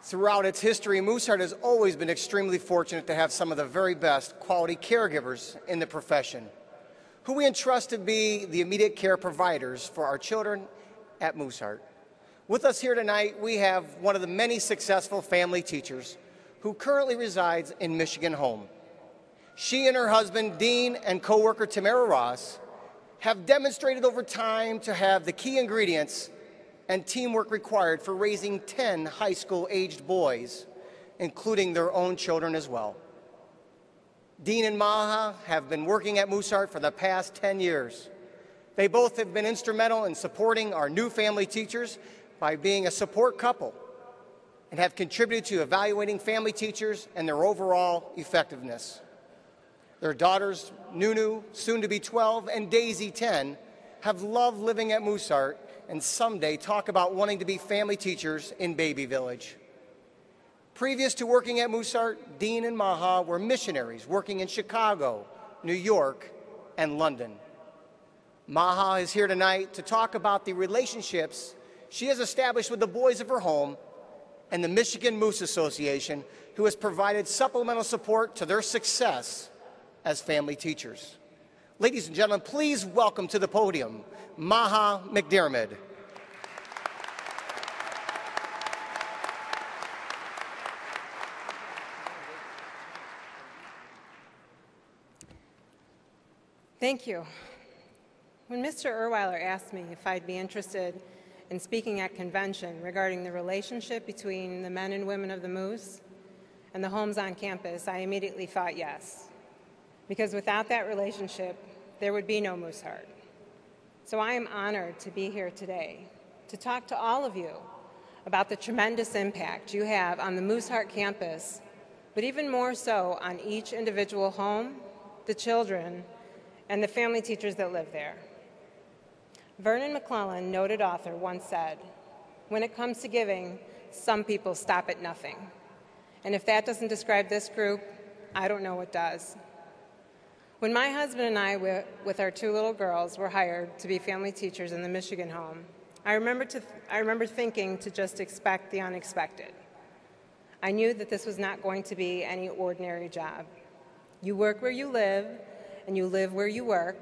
Throughout its history, Mooseheart has always been extremely fortunate to have some of the very best quality caregivers in the profession, who we entrust to be the immediate care providers for our children at Mooseheart. With us here tonight, we have one of the many successful family teachers who currently resides in Michigan Home. She and her husband, Dean, and co-worker Tamara Ross, have demonstrated over time to have the key ingredients and teamwork required for raising 10 high school-aged boys, including their own children as well. Dean and Maha have been working at Mooseheart for the past 10 years. They both have been instrumental in supporting our new family teachers by being a support couple and have contributed to evaluating family teachers and their overall effectiveness. Their daughters, Nunu, soon to be 12, and Daisy, 10, have loved living at Mooseheart and someday talk about wanting to be family teachers in Baby Village. Previous to working at Mooseheart, Dean and Maha were missionaries working in Chicago, New York, and London. Maha is here tonight to talk about the relationships she has established with the boys of her home and the Michigan Moose Association, who has provided supplemental support to their success as family teachers. Ladies and gentlemen, please welcome to the podium Maha McDermott. Thank you. When Mr. Erweiler asked me if I'd be interested in speaking at convention regarding the relationship between the men and women of the Moose and the homes on campus, I immediately thought yes, because without that relationship, there would be no Mooseheart. So I am honored to be here today to talk to all of you about the tremendous impact you have on the Mooseheart campus, but even more so on each individual home, the children, and the family teachers that live there. Vernon McClellan, noted author, once said, "When it comes to giving, some people stop at nothing." And if that doesn't describe this group, I don't know what does. When my husband and I, with our two little girls, were hired to be family teachers in the Michigan home, I remember thinking to just expect the unexpected. I knew that this was not going to be any ordinary job. You work where you live, and you live where you work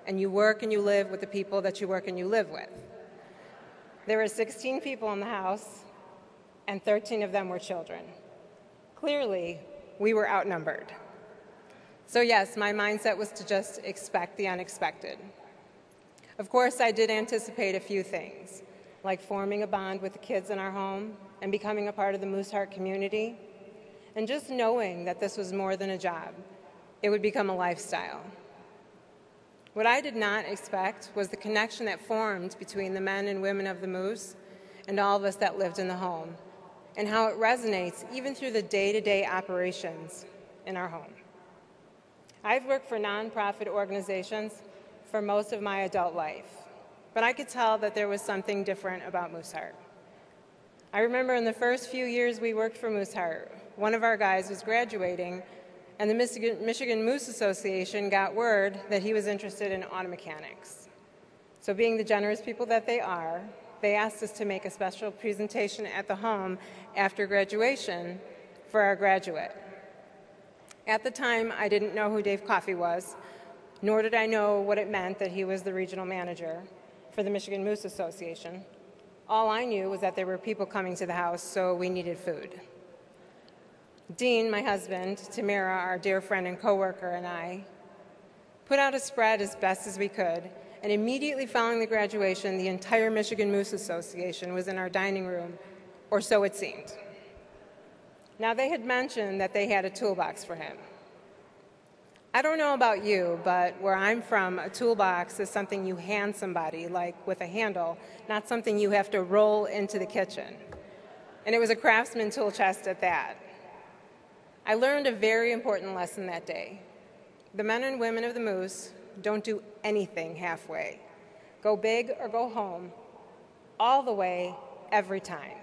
and you live with the people that you work and you live with. There were 16 people in the house, and 13 of them were children. Clearly, we were outnumbered. So yes, my mindset was to just expect the unexpected. Of course, I did anticipate a few things, like forming a bond with the kids in our home and becoming a part of the Mooseheart community, and just knowing that this was more than a job. It would become a lifestyle. What I did not expect was the connection that formed between the men and women of the Moose and all of us that lived in the home, and how it resonates even through the day-to-day operations in our home. I've worked for nonprofit organizations for most of my adult life, but I could tell that there was something different about Mooseheart. I remember in the first few years we worked for Mooseheart, one of our guys was graduating, and the Michigan Moose Association got word that he was interested in auto mechanics. So being the generous people that they are, they asked us to make a special presentation at the home after graduation for our graduate. At the time, I didn't know who Dave Coffey was, nor did I know what it meant that he was the regional manager for the Michigan Moose Association. All I knew was that there were people coming to the house, so we needed food. Dean, my husband, Tamara, our dear friend and coworker, and I put out a spread as best as we could, and immediately following the graduation, the entire Michigan Moose Association was in our dining room, or so it seemed. Now, they had mentioned that they had a toolbox for him. I don't know about you, but where I'm from, a toolbox is something you hand somebody, like with a handle, not something you have to roll into the kitchen. And it was a Craftsman tool chest at that. I learned a very important lesson that day. The men and women of the Moose don't do anything halfway. Go big or go home, all the way, every time.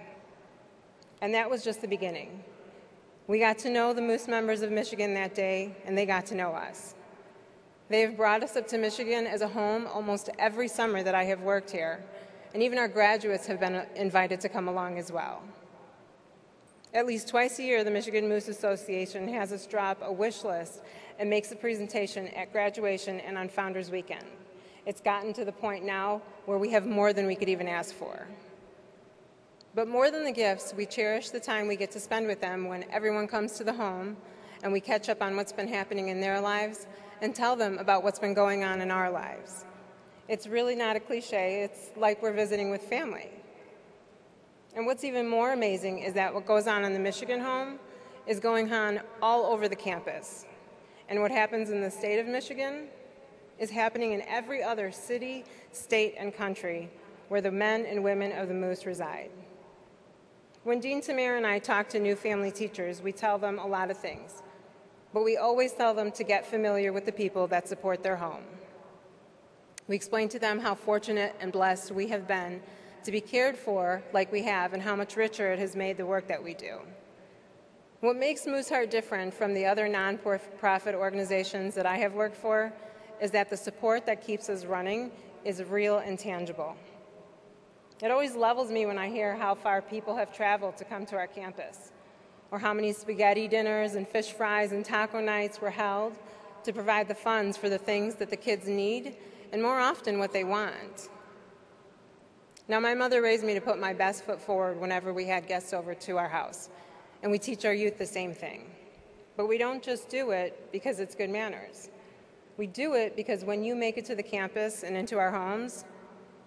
And that was just the beginning. We got to know the Moose members of Michigan that day, and they got to know us. They have brought us up to Michigan as a home almost every summer that I have worked here, and even our graduates have been invited to come along as well. At least twice a year, the Michigan Moose Association has us drop a wish list and makes a presentation at graduation and on Founders Weekend. It's gotten to the point now where we have more than we could even ask for. But more than the gifts, we cherish the time we get to spend with them when everyone comes to the home and we catch up on what's been happening in their lives and tell them about what's been going on in our lives. It's really not a cliche. It's like we're visiting with family. And what's even more amazing is that what goes on in the Michigan home is going on all over the campus. And what happens in the state of Michigan is happening in every other city, state, and country where the men and women of the Moose reside. When Dean Tamara and I talk to new family teachers, we tell them a lot of things, but we always tell them to get familiar with the people that support their home. We explain to them how fortunate and blessed we have been to be cared for like we have and how much richer it has made the work that we do. What makes Mooseheart different from the other non-profit organizations that I have worked for is that the support that keeps us running is real and tangible. It always levels me when I hear how far people have traveled to come to our campus, or how many spaghetti dinners and fish fries and taco nights were held to provide the funds for the things that the kids need, and more often what they want. Now, my mother raised me to put my best foot forward whenever we had guests over to our house, and we teach our youth the same thing. But we don't just do it because it's good manners. We do it because when you make it to the campus and into our homes,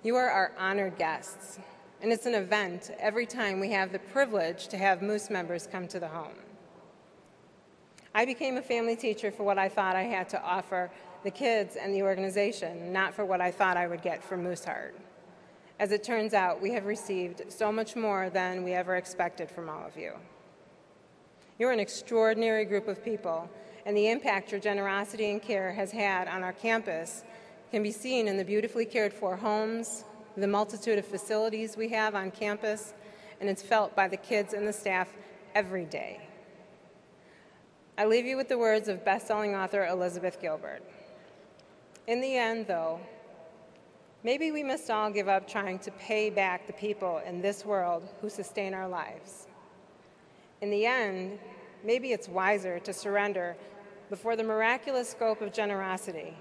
you are our honored guests, and it's an event every time we have the privilege to have Moose members come to the home. I became a family teacher for what I thought I had to offer the kids and the organization, not for what I thought I would get from Mooseheart. As it turns out, we have received so much more than we ever expected from all of you. You're an extraordinary group of people, and the impact your generosity and care has had on our campus can be seen in the beautifully cared for homes, the multitude of facilities we have on campus, and it's felt by the kids and the staff every day. I leave you with the words of best-selling author Elizabeth Gilbert. In the end, though, maybe we must all give up trying to pay back the people in this world who sustain our lives. In the end, maybe it's wiser to surrender before the miraculous scope of generosity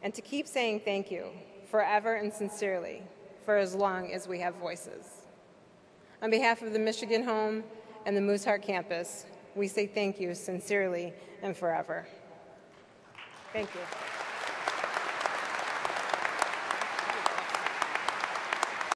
and to keep saying thank you forever and sincerely for as long as we have voices. On behalf of the Michigan Home and the Mooseheart campus, we say thank you sincerely and forever. Thank you.